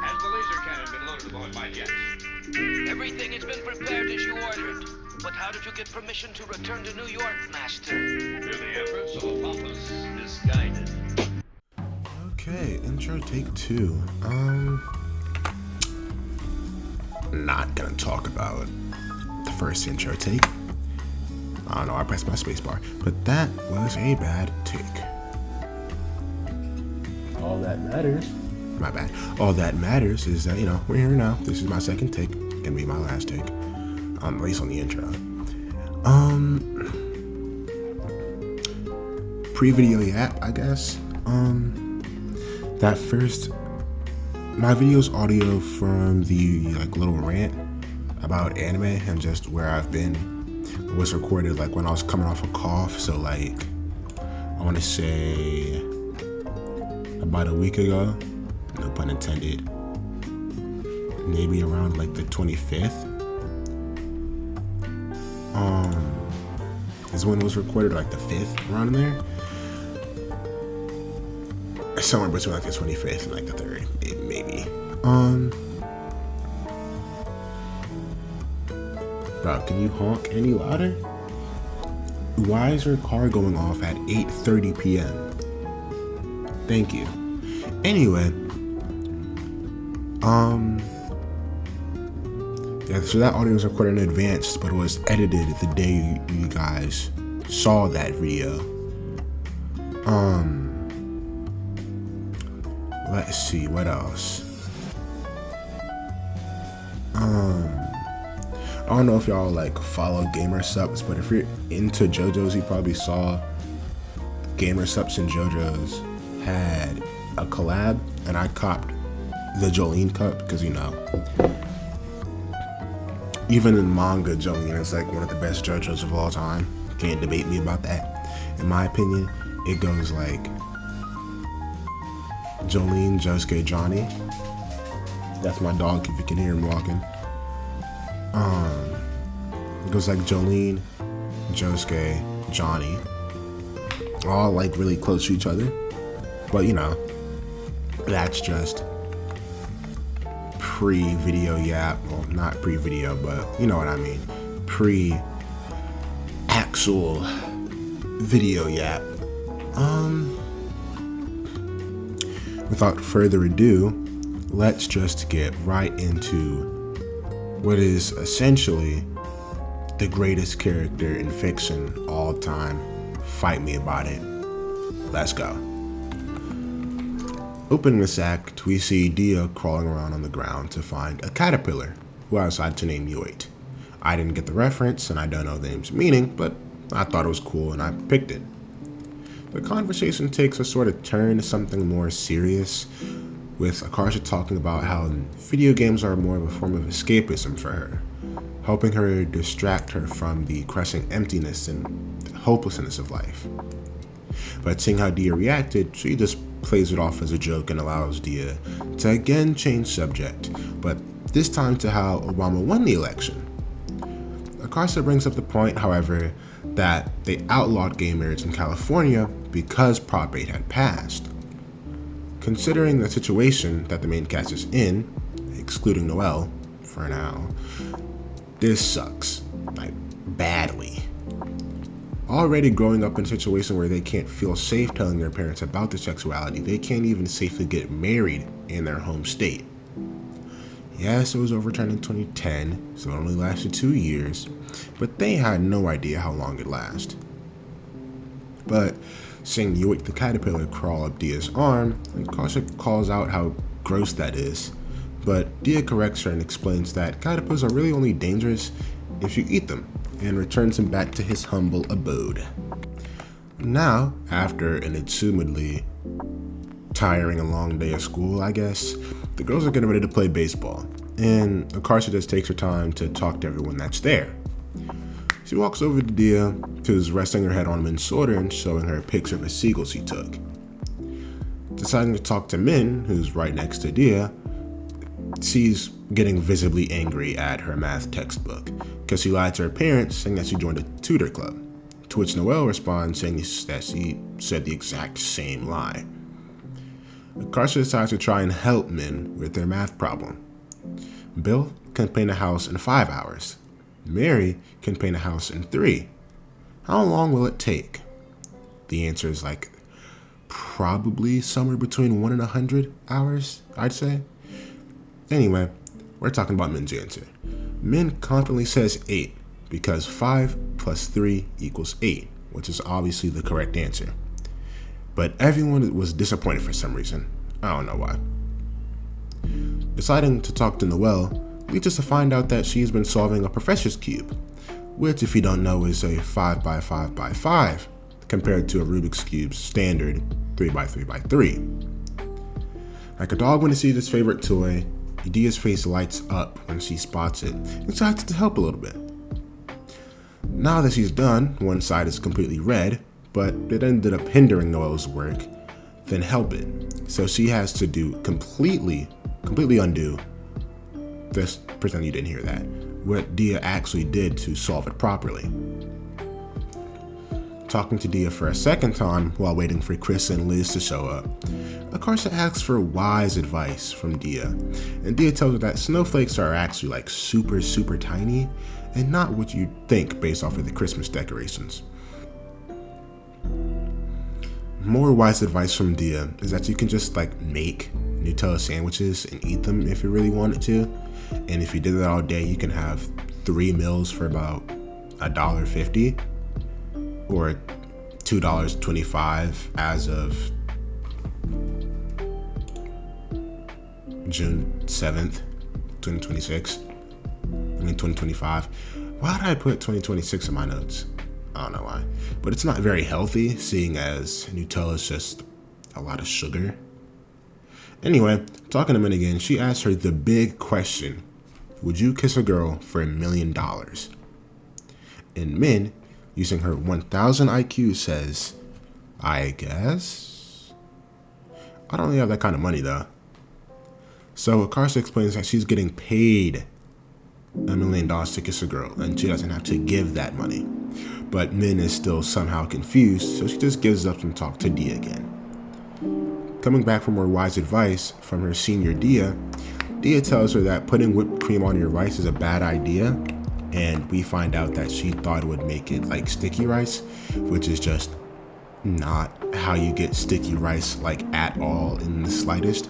Has the laser cannon been loaded aboard my jet? Everything has been prepared as you ordered. But how did you get permission to return to New York, Master? To the efforts of a pompous, misguided. Okay, intro take 2. Not gonna talk about the first intro take. I don't know, I pressed my spacebar. But that was a bad take. All that matters. My bad. All that matters is that, we're here now. This is my second take. Gonna be my last take. At least on the intro. Pre-video yap, I guess. That first, my video's audio from the little rant about anime and just where I've been was recorded when I was coming off a cough. So I want to say about a week ago, no pun intended, maybe around the 25th. Is when it was recorded, the 5th, around there. Somewhere between the 25th and the 3rd, maybe. Bro, can you honk any louder? Why is your car going off at 8:30 p.m.? Thank you. Anyway, yeah, so that audio was recorded in advance, but it was edited the day you guys saw that video. Let's see, what else? I don't know if y'all follow Gamer Subs, but if you're into JoJo's, you probably saw Gamer Subs and JoJo's had a collab, and I copped the Jolene cup because even in manga, Jolene is one of the best JoJo's of all time. Can't debate me about that. In my opinion, it goes Jolene, Josuke, Johnny. That's my dog if you can hear him walking. It goes Jolene, Josuke, Johnny. All really close to each other. But that's just pre-video yap. Well, not pre-video, but you know what I mean. Pre-actual video yap. Without further ado, let's just get right into what is essentially the greatest character in fiction all time. Fight me about it. Let's go. Opening this act, we see Dia crawling around on the ground to find a caterpillar who I decided to name Yoit. I didn't get the reference and I don't know the name's meaning, but I thought it was cool and I picked it. The conversation takes a sort of turn to something more serious, with Akarsha talking about how video games are more of a form of escapism for her, helping her distract her from the crushing emptiness and hopelessness of life. But seeing how Dia reacted, she just plays it off as a joke and allows Dia to again change subject, but this time to how Obama won the election. Akarsha brings up the point, however, that they outlawed gay marriage in California because Prop 8 had passed. Considering the situation that the main cast is in, excluding Noelle for now, this sucks, badly. Already growing up in a situation where they can't feel safe telling their parents about their sexuality, they can't even safely get married in their home state. Yes, it was overturned in 2010, so it only lasted 2 years, but they had no idea how long it'd last. But seeing Yoik the caterpillar crawl up Dia's arm, Akarsha calls out how gross that is, but Dia corrects her and explains that caterpillars are really only dangerous if you eat them, and returns him back to his humble abode. Now, after an assumedly tiring and long day of school, I guess, the girls are getting ready to play baseball, and Akarsha just takes her time to talk to everyone that's there. She walks over to Dia, who's resting her head on Min's shoulder and showing her a picture of a seagull she took. Deciding to talk to Min, who's right next to Dia, sees getting visibly angry at her math textbook because she lied to her parents saying that she joined a tutor club, to which Noelle responds saying that she said the exact same lie. Akarsha decides to try and help Min with their math problem. Bill can paint a house in 5 hours. Mary can paint a house in 3. How long will it take? The answer is probably somewhere between 1 and 100 hours, I'd say. Anyway, we're talking about Min's answer. Min confidently says 8 because 5 plus 3 equals 8, which is obviously the correct answer. But everyone was disappointed for some reason. I don't know why. Deciding to talk to Noelle leads us to find out that she's been solving a professor's cube, which, if you don't know, is a 5 by 5 by 5, compared to a Rubik's Cube's standard 3 by 3 by 3. Like a dog when it sees its favorite toy, Dia's face lights up when she spots it and decides to help a little bit. Now that she's done, one side is completely red, but it ended up hindering Noelle's work, then help it. So she has to do completely undo, just pretend you didn't hear that, what Dia actually did to solve it properly. Talking to Dia for a second time while waiting for Chris and Liz to show up, Akarsha asks for wise advice from Dia, and Dia tells her that snowflakes are actually super tiny and not what you'd think based off of the Christmas decorations. More wise advice from Dia is that you can just make Nutella sandwiches and eat them if you really wanted to. And if you did that all day, you can have 3 meals for about $1.50 or $2.25 as of June 7th, 2025. Why did I put 2026 in my notes? I don't know why. But it's not very healthy, seeing as Nutella is just a lot of sugar. Anyway, talking to Min again, she asks her the big question: would you kiss a girl for $1 million? And Min, using her 1000 IQ, says, I guess. I don't really have that kind of money though. So Akarsha explains that she's getting paid $1 million to kiss a girl, and she doesn't have to give that money. But Min is still somehow confused, so she just gives up and talks to Dia again. Coming back for more wise advice from her senior Dia tells her that putting whipped cream on your rice is a bad idea, and we find out that she thought it would make it like sticky rice, which is just not how you get sticky rice at all in the slightest.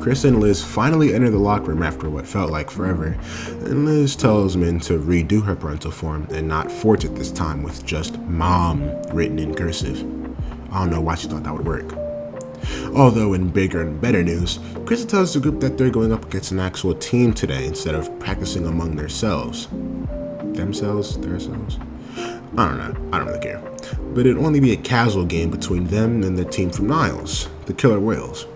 Chris and Liz finally enter the locker room after what felt like forever, and Liz tells Min to redo her parental form and not forge it this time with just Mom written in cursive. I don't know why she thought that would work. Although in bigger and better news, Chris tells the group that they're going up against an actual team today instead of practicing among themselves. Themselves? I don't know. I don't really care. But it'd only be a casual game between them and the team from Niles, the Killer Whales.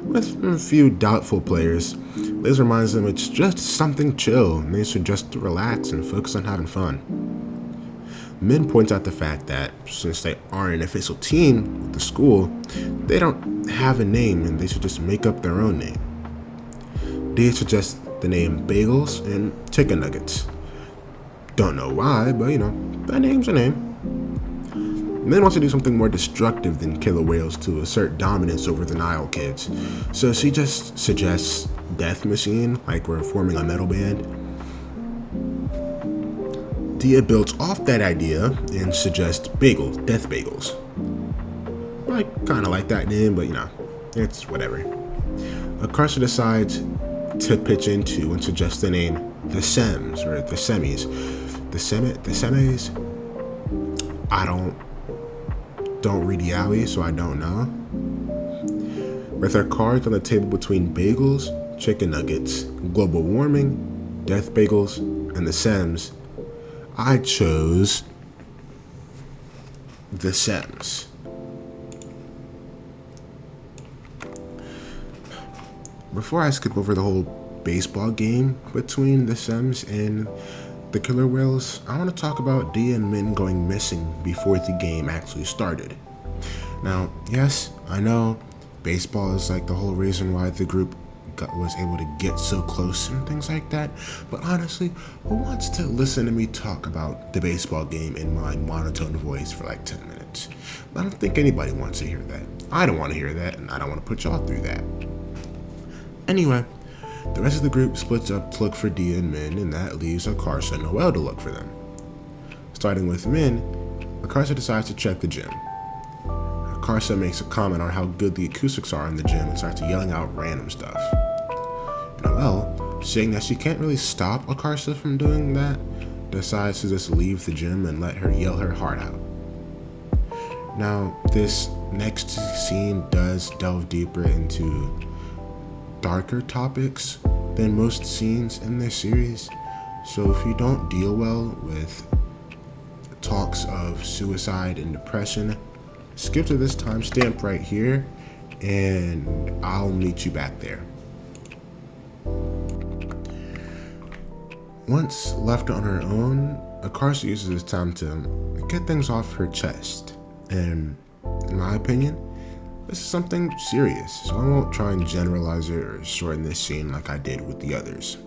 With a few doubtful players, Liz reminds them it's just something chill and they should just relax and focus on having fun. Min points out the fact that since they aren't an official team with the school, they don't have a name and they should just make up their own name. Dia suggests the name Bagels and Chicken Nuggets. Don't know why, but that name's a name. Min wants to do something more destructive than Killer Whales to assert dominance over the Nile kids, so she just suggests Death Machine, like we're forming a metal band. Dia builds off that idea and suggests Death Bagels. I kind of like that name, but it's whatever. Akarsha decides to pitch into and suggest the name The Sems, or The Semis. The Semis? I don't read Yaoi, so I don't know. With our cards on the table between bagels, chicken nuggets, global warming, death bagels, and the Sems, I chose the Sems. Before I skip over the whole baseball game between the Sems and the Killer Whales, I want to talk about Dia and Min going missing before the game actually started. Now, yes, I know baseball is the whole reason why the group was able to get so close and things like that. But honestly, who wants to listen to me talk about the baseball game in my monotone voice for like 10 minutes? I don't think anybody wants to hear that. I don't want to hear that, and I don't want to put y'all through that. Anyway, the rest of the group splits up to look for Dia and Min, and that leaves Akarsha and Noelle to look for them. Starting with Min, Akarsha decides to check the gym. Akarsha makes a comment on how good the acoustics are in the gym and starts yelling out random stuff. Noelle, saying that she can't really stop Akarsha from doing that, decides to just leave the gym and let her yell her heart out. Now, this next scene does delve deeper into darker topics than most scenes in this series, so if you don't deal well with talks of suicide and depression, skip to this timestamp right here, and I'll meet you back there. Once left on her own, Akarsha uses this time to get things off her chest, and in my opinion, this is something serious, so I won't try and generalize it or shorten this scene like I did with the others.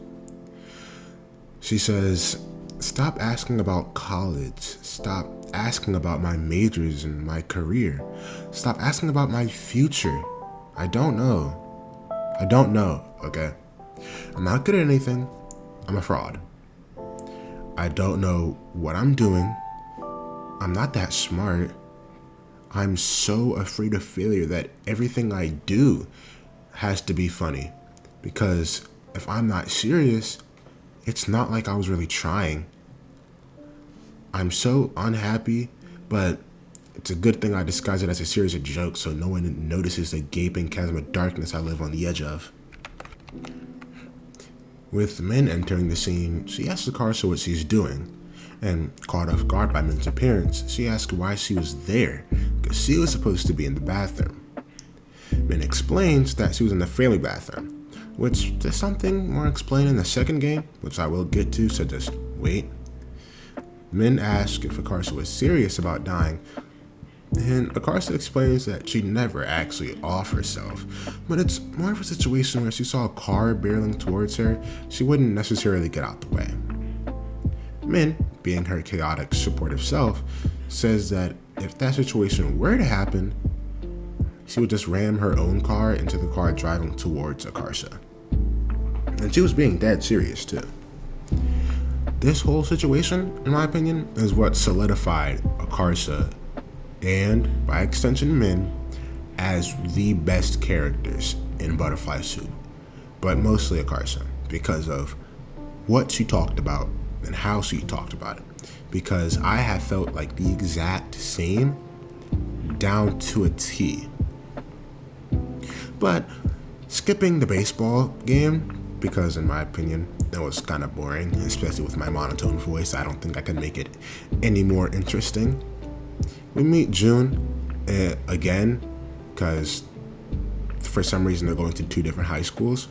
She says, "Stop asking about college. Stop asking about my majors and my career. Stop asking about my future. I don't know. I don't know, okay? I'm not good at anything. I'm a fraud. I don't know what I'm doing. I'm not that smart. I'm so afraid of failure that everything I do has to be funny. Because if I'm not serious, it's not like I was really trying. I'm so unhappy, but it's a good thing I disguise it as a series of jokes so no one notices the gaping chasm of darkness I live on the edge of." With Min entering the scene, she asks Akarsha what she's doing, and caught off guard by Min's appearance, she asks why she was there, because she was supposed to be in the bathroom. Min explains that she was in the family bathroom, which is something more explained in the second game, which I will get to, so just wait. Min asks if Akarsha was serious about dying, and Akarsha explains that she never actually off herself, but it's more of a situation where she saw a car barreling towards her, she wouldn't necessarily get out the way. Min, being her chaotic, supportive self, says that if that situation were to happen, she would just ram her own car into the car driving towards Akarsha. And she was being dead serious too. This whole situation, in my opinion, is what solidified Akarsha, and by extension Min, as the best characters in Butterfly Soup, but mostly Akarsha, because of what she talked about and how she talked about it, because I have felt like the exact same down to a T. But skipping the baseball game, because in my opinion it was kind of boring, especially with my monotone voice, I don't think I can make it any more interesting. We meet June again, because for some reason they're going to two different high schools,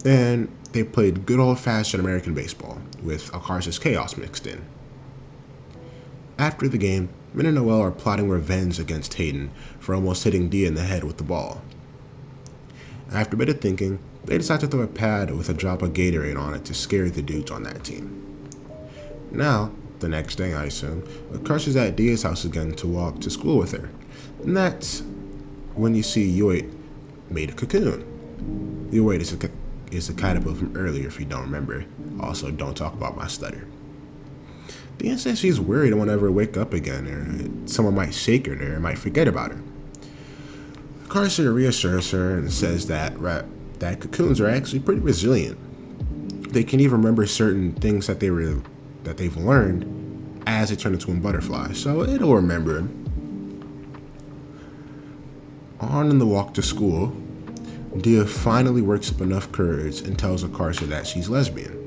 and they played good old-fashioned American baseball with Akarsha's chaos mixed in. After the game, Min and Noelle are plotting revenge against Hayden for almost hitting Dia in the head with the ball. After a bit of thinking, they decide to throw a pad with a drop of Gatorade on it to scare the dudes on that team. Now, the next day I assume, Akarsha's at Dia's house again to walk to school with her, and that's when you see Yoit made a cocoon. Yoit is a caterpillar from earlier if you don't remember. Also, don't talk about my stutter. Dia says she's worried it won't ever wake up again, or someone might shake her or might forget about her. Akarsha reassures her and says that cocoons are actually pretty resilient. They can even remember certain things that they've learned as they turn into a butterfly, so it'll remember them. On in the walk to school, Dia finally works up enough courage and tells Akarsha that she's lesbian.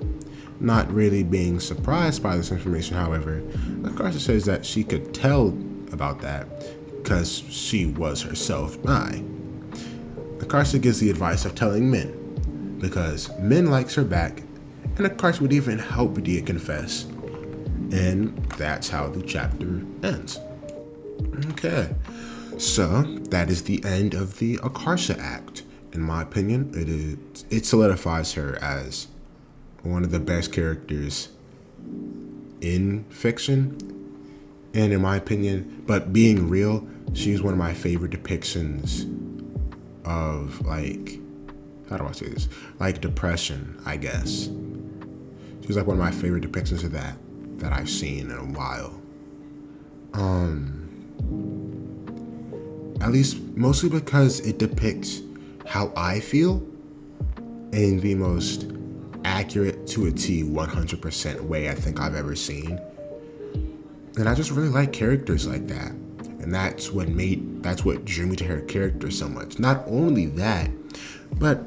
Not really being surprised by this information, however, Akarsha says that she could tell about that because she was herself bi. Akarsha gives the advice of telling Min, because Min likes her back, and Akarsha would even help Dia confess. And that's how the chapter ends. Okay, so that is the end of the Akarsha act. in my opinion, it solidifies her as one of the best characters in fiction. And in my opinion, but being real, she's one of my favorite depictions of, like, how do I say this? Like depression, I guess. She's like one of my favorite depictions of that I've seen in a while. At least mostly because it depicts how I feel in the most accurate to a T 100% way I think I've ever seen. And I just really like characters like that. And that's what drew me to her character so much. Not only that, but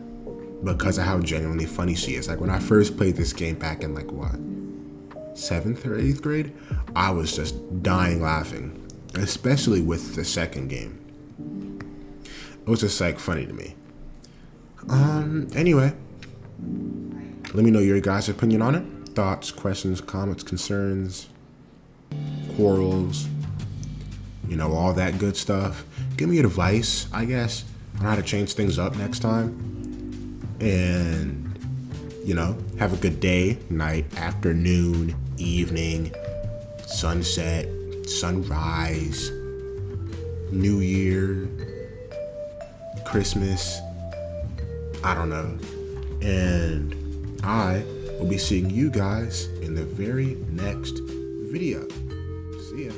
because of how genuinely funny she is. Like when I first played this game back in 7th or 8th grade, I was just dying laughing. Especially with the second game. It was just funny to me. Anyway. Let me know your guys' opinion on it. Thoughts, questions, comments, concerns, quarrels, all that good stuff. Give me advice, I guess, on how to change things up next time. And, have a good day, night, afternoon, evening, sunset, sunrise, New Year, Christmas, I don't know. And I will be seeing you guys in the very next video. See ya.